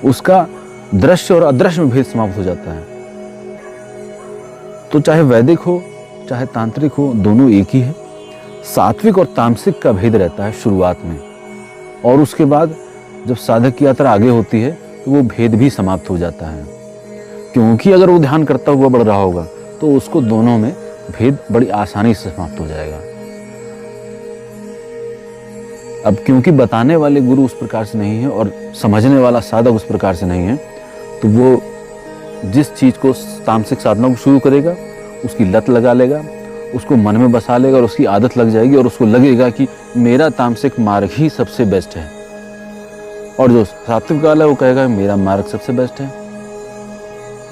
उसका दृश्य और अदृश्य में भेद समाप्त हो जाता है। तो चाहे वैदिक हो चाहे तांत्रिक हो, दोनों एक ही है। सात्विक और तामसिक का भेद रहता है शुरुआत में, और उसके बाद जब साधक की यात्रा आगे होती है तो वो भेद भी समाप्त हो जाता है, क्योंकि अगर वो ध्यान करता हुआ बढ़ रहा होगा तो उसको दोनों में भेद बड़ी आसानी से समाप्त हो जाएगा। अब क्योंकि बताने वाले गुरु उस प्रकार से नहीं है और समझने वाला साधक उस प्रकार से नहीं है, तो वो जिस चीज को तामसिक साधना को शुरू करेगा उसकी लत लगा लेगा, उसको मन में बसा लेगा और उसकी आदत लग जाएगी और उसको लगेगा कि मेरा तामसिक मार्ग ही सबसे बेस्ट है। और जो सात्विक वाला है वो कहेगा मेरा मार्ग सबसे बेस्ट है।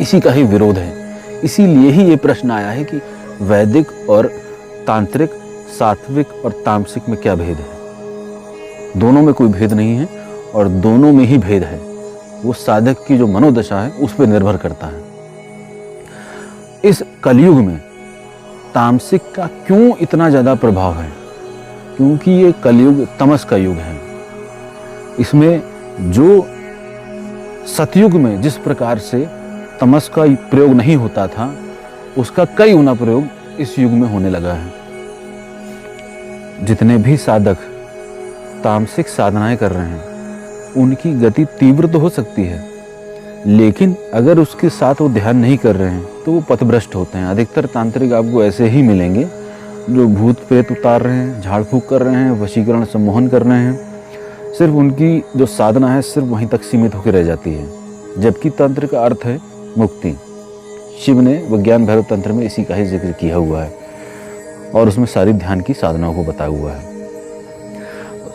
इसी का ही विरोध है। इसीलिए ही ये प्रश्न आया है कि वैदिक और तांत्रिक, सात्विक और तामसिक में क्या भेद है। दोनों में कोई भेद नहीं है और दोनों में ही भेद है। वो साधक की जो मनोदशा है उस पर निर्भर करता है। इस कलयुग में तामसिक का क्यों इतना ज्यादा प्रभाव है? क्योंकि ये कलयुग तमस का युग है। इसमें जो सतयुग में जिस प्रकार से तमस का प्रयोग नहीं होता था, उसका कई गुना प्रयोग इस युग में होने लगा है। जितने भी साधक तामसिक साधनाएं कर रहे हैं उनकी गति तीव्र तो हो सकती है, लेकिन अगर उसके साथ वो ध्यान नहीं कर रहे हैं तो वो पथभ्रष्ट होते हैं। अधिकतर तांत्रिक आपको ऐसे ही मिलेंगे जो भूत प्रेत उतार रहे हैं, झाड़ फूक कर रहे हैं, वशीकरण सम्मोहन कर रहे हैं। सिर्फ उनकी जो साधना है सिर्फ वहीं तक सीमित होकर रह जाती है, जबकि तंत्र का अर्थ है मुक्ति। शिव ने विज्ञान भैरव तंत्र में इसी का ही जिक्र किया हुआ है और उसमें सारी ध्यान की साधनाओं को बताया हुआ है।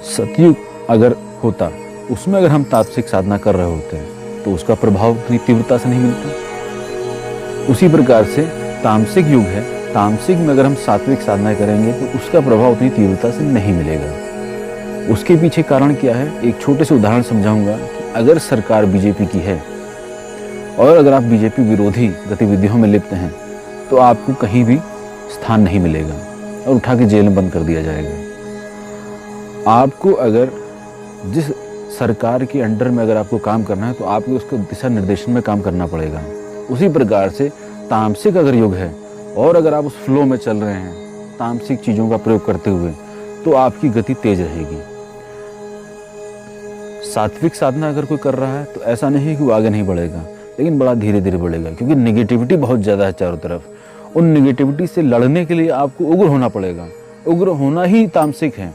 सतयुग अगर होता, उसमें अगर हम तामसिक साधना कर रहे होते हैं तो उसका प्रभाव उतनी तीव्रता से नहीं मिलता। उसी प्रकार से तामसिक युग है, तामसिक में अगर हम सात्विक साधनाएं करेंगे तो उसका प्रभाव उतनी तीव्रता से नहीं मिलेगा। उसके पीछे कारण क्या है, एक छोटे से उदाहरण समझाऊंगा कि अगर सरकार बीजेपी की है और अगर आप बीजेपी विरोधी गतिविधियों में लिप्त हैं तो आपको कहीं भी स्थान नहीं मिलेगा और उठा के जेल में बंद कर दिया जाएगा। आपको अगर जिस सरकार के अंडर में अगर आपको काम करना है तो आपको उसके दिशा निर्देशन में काम करना पड़ेगा। उसी प्रकार से तामसिक अगर युग है और अगर आप उस फ्लो में चल रहे हैं तामसिक चीजों का प्रयोग करते हुए, तो आपकी गति तेज रहेगी। सात्विक साधना अगर कोई कर रहा है तो ऐसा नहीं है कि वो आगे नहीं बढ़ेगा, लेकिन बड़ा धीरे धीरे बढ़ेगा, क्योंकि निगेटिविटी बहुत ज्यादा है चारों तरफ। उन निगेटिविटी से लड़ने के लिए आपको उग्र होना पड़ेगा। उग्र होना ही तामसिक है।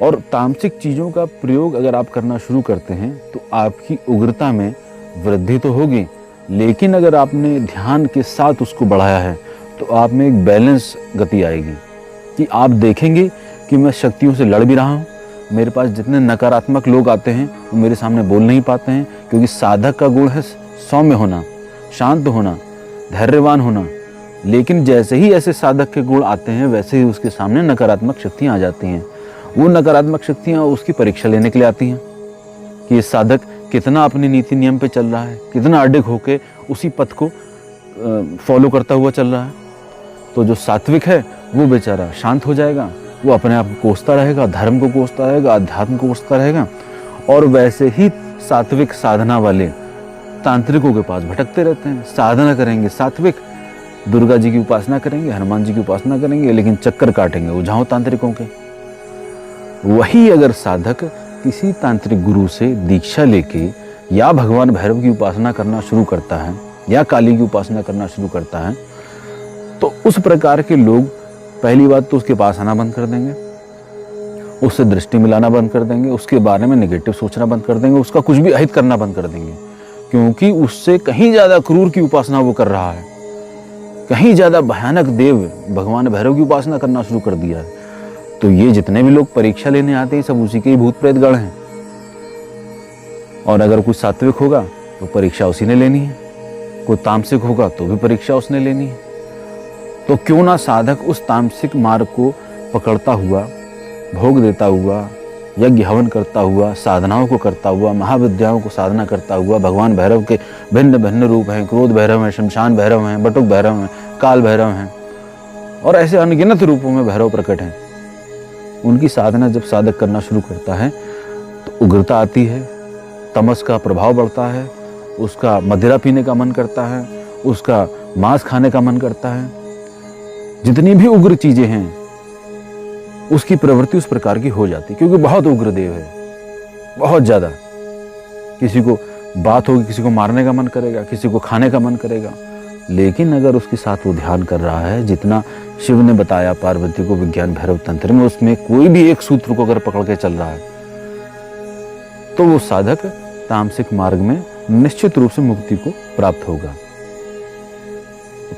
और तामसिक चीजों का प्रयोग अगर आप करना शुरू करते हैं तो आपकी उग्रता में वृद्धि तो होगी, लेकिन अगर आपने ध्यान के साथ उसको बढ़ाया है तो आप में एक बैलेंस गति आएगी कि आप देखेंगे कि मैं शक्तियों से लड़ भी रहा हूँ। मेरे पास जितने नकारात्मक लोग आते हैं वो मेरे सामने बोल नहीं पाते हैं, क्योंकि साधक का गुण है सौम्य होना, शांत होना, धैर्यवान होना। लेकिन जैसे ही ऐसे साधक के गुण आते हैं वैसे ही उसके सामने नकारात्मक शक्तियाँ आ जाती हैं। वो नकारात्मक शक्तियाँ उसकी परीक्षा लेने के लिए आती हैं कि ये साधक कितना अपनी नीति नियम पे चल रहा है, कितना अडिग होके उसी पथ को फॉलो करता हुआ चल रहा है। तो जो सात्विक है वो बेचारा शांत हो जाएगा, वो अपने आप को कोसता रहेगा, धर्म को कोसता रहेगा, अध्यात्म को कोसता रहेगा। और वैसे ही सात्विक साधना वाले तांत्रिकों के पास भटकते रहते हैं। साधना करेंगे सात्विक, दुर्गा जी की उपासना करेंगे, हनुमान जी की उपासना करेंगे, लेकिन चक्कर काटेंगे ओझाओं तांत्रिकों के। वही अगर साधक किसी तांत्रिक गुरु से दीक्षा लेके या भगवान भैरव की उपासना करना शुरू करता है या काली की उपासना करना शुरू करता है, तो उस प्रकार के लोग पहली बात तो उसके पास आना बंद कर देंगे, उससे दृष्टि मिलाना बंद कर देंगे, उसके बारे में नेगेटिव सोचना बंद कर देंगे, उसका कुछ भी अहित करना बंद कर देंगे, क्योंकि उससे कहीं ज्यादा क्रूर की उपासना वो कर रहा है, कहीं ज्यादा भयानक देव भगवान भैरव की उपासना करना शुरू कर दिया है। तो ये जितने भी लोग परीक्षा लेने आते हैं सब उसी के ही भूत प्रेत गण हैं। और अगर कोई सात्विक होगा तो परीक्षा उसी ने लेनी है, कोई तामसिक होगा तो भी परीक्षा उसने लेनी है। तो क्यों ना साधक उस तामसिक मार्ग को पकड़ता हुआ भोग देता हुआ, यज्ञ हवन करता हुआ, साधनाओं को करता हुआ, महाविद्याओं को साधना करता हुआ, भगवान भैरव के भिन्न भिन्न रूप हैं, क्रोध भैरव हैं, शमशान भैरव हैं, बटुक भैरव हैं, काल भैरव हैं और ऐसे अनगिनत रूपों में भैरव प्रकट हैं। उनकी साधना जब साधक करना शुरू करता है तो उग्रता आती है, तमस का प्रभाव बढ़ता है, उसका मदिरा पीने का मन करता है, उसका मांस खाने का मन करता है। जितनी भी उग्र चीजें हैं उसकी प्रवृत्ति उस प्रकार की हो जाती है, क्योंकि बहुत उग्र देव है, बहुत ज्यादा। किसी को बात होगी, किसी को मारने का मन करेगा, किसी को खाने का मन करेगा। लेकिन अगर उसके साथ वो ध्यान कर रहा है, जितना शिव ने बताया पार्वती को विज्ञान भैरव तंत्र में, उसमें कोई भी एक सूत्र को अगर पकड़ के चल रहा है तो वो साधक तामसिक मार्ग में निश्चित रूप से मुक्ति को प्राप्त होगा।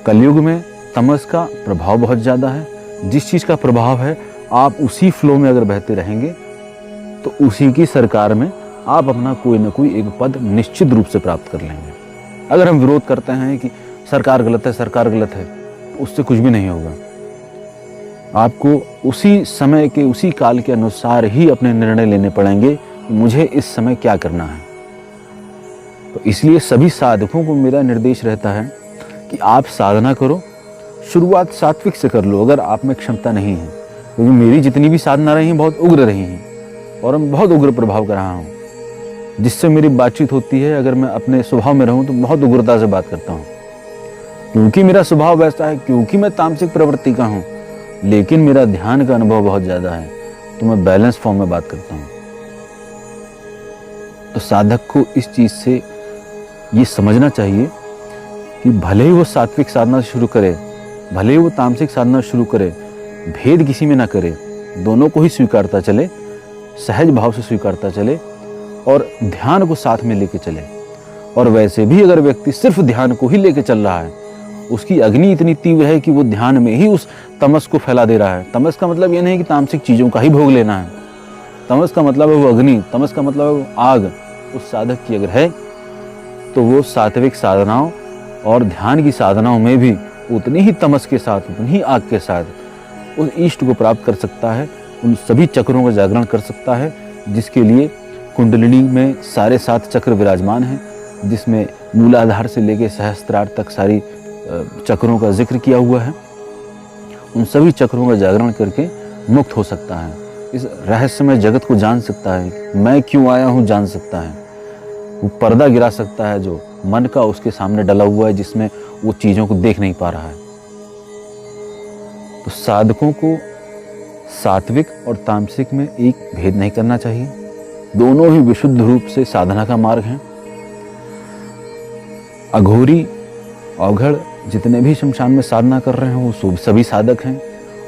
कलयुग में तमस का प्रभाव बहुत ज्यादा है। जिस चीज का प्रभाव है आप उसी फ्लो में अगर बहते रहेंगे तो उसी की सरकार में आप अपना कोई ना कोई एक पद निश्चित रूप से प्राप्त कर लेंगे। अगर हम विरोध करते हैं कि सरकार गलत है, सरकार गलत है, तो उससे कुछ भी नहीं होगा। आपको उसी समय के, उसी काल के अनुसार ही अपने निर्णय लेने पड़ेंगे कि मुझे इस समय क्या करना है। तो इसलिए सभी साधकों को मेरा निर्देश रहता है कि आप साधना करो, शुरुआत सात्विक से कर लो अगर आप में क्षमता नहीं है। क्योंकि मेरी जितनी भी साधना रही हैं बहुत उग्र रही हैं और मैं बहुत उग्र प्रभाव कर रहा हूँ। जिससे मेरी बातचीत होती है, अगर मैं अपने स्वभाव में रहूँ तो बहुत उग्रता से बात करता हूँ, क्योंकि मेरा स्वभाव वैसा है, क्योंकि मैं तामसिक प्रवृत्ति का हूँ। लेकिन मेरा ध्यान का अनुभव बहुत ज्यादा है तो मैं बैलेंस फॉर्म में बात करता हूँ। तो साधक को इस चीज से ये समझना चाहिए कि भले ही वो सात्विक साधना शुरू करे, भले ही वो तामसिक साधना शुरू करे, भेद किसी में ना करे, दोनों को ही स्वीकारता चले, सहज भाव से स्वीकारता चले और ध्यान को साथ में लेके चले। और वैसे भी अगर व्यक्ति सिर्फ ध्यान को ही लेके चल रहा है, उसकी अग्नि इतनी तीव्र है कि वो ध्यान में ही उस तमस को फैला दे रहा है। तमस का मतलब ये नहीं कि तामसिक चीजों का ही भोग लेना है। तमस का मतलब है वो अग्नि, तमस का मतलब है वो आग। उस साधक की अगर है तो वो सात्विक साधनाओं और ध्यान की साधनाओं में भी उतनी ही तमस के साथ, उतनी ही आग के साथ उस इष्ट को प्राप्त कर सकता है, उन सभी चक्रों का जागरण कर सकता है जिसके लिए कुंडलिनी में सारे 7 चक्र विराजमान हैं, जिसमें मूलाधार से लेकर सहस्त्रार तक सारी चक्रों का जिक्र किया हुआ है। उन सभी चक्रों का जागरण करके मुक्त हो सकता है, इस रहस्यमय जगत को जान सकता है, मैं क्यों आया हूँ जान सकता है। वो पर्दा गिरा सकता है जो मन का उसके सामने डला हुआ है, जिसमें वो चीजों को देख नहीं पा रहा है। तो साधकों को सात्विक और तामसिक में एक भेद नहीं करना चाहिए। दोनों ही विशुद्ध रूप से साधना का मार्ग है। अघोरी अवघड़ जितने भी शमशान में साधना कर रहे हैं वो सभी साधक हैं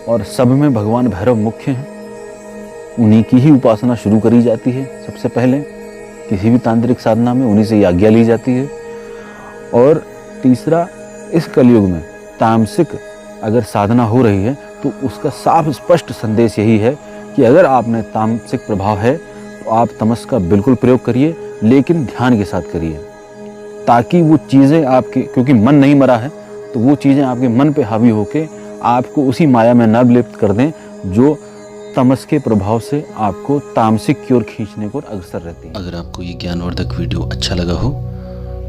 और सब में भगवान भैरव मुख्य हैं। उन्हीं की ही उपासना शुरू करी जाती है। सबसे पहले किसी भी तांत्रिक साधना में उन्हीं से आज्ञा ली जाती है। और तीसरा, इस कलयुग में तामसिक अगर साधना हो रही है तो उसका साफ स्पष्ट संदेश यही है कि अगर आप में तामसिक प्रभाव है तो आप तमस का बिल्कुल प्रयोग करिए, लेकिन ध्यान के साथ करिए, ताकि वो चीज़ें आपके, क्योंकि मन नहीं मरा है, तो वो चीज़ें आपके मन पे हावी होके आपको उसी माया में न लिप्त कर दें जो तमस के प्रभाव से आपको तामसिक की ओर खींचने को अग्रसर रहती है। अगर आपको ये ज्ञानवर्धक वीडियो अच्छा लगा हो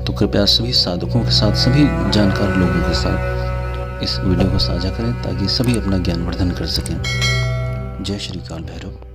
तो कृपया सभी साधकों के साथ, सभी जानकार लोगों के साथ इस वीडियो को साझा करें ताकि सभी अपना ज्ञानवर्धन कर सकें। जय श्री काल भैरव।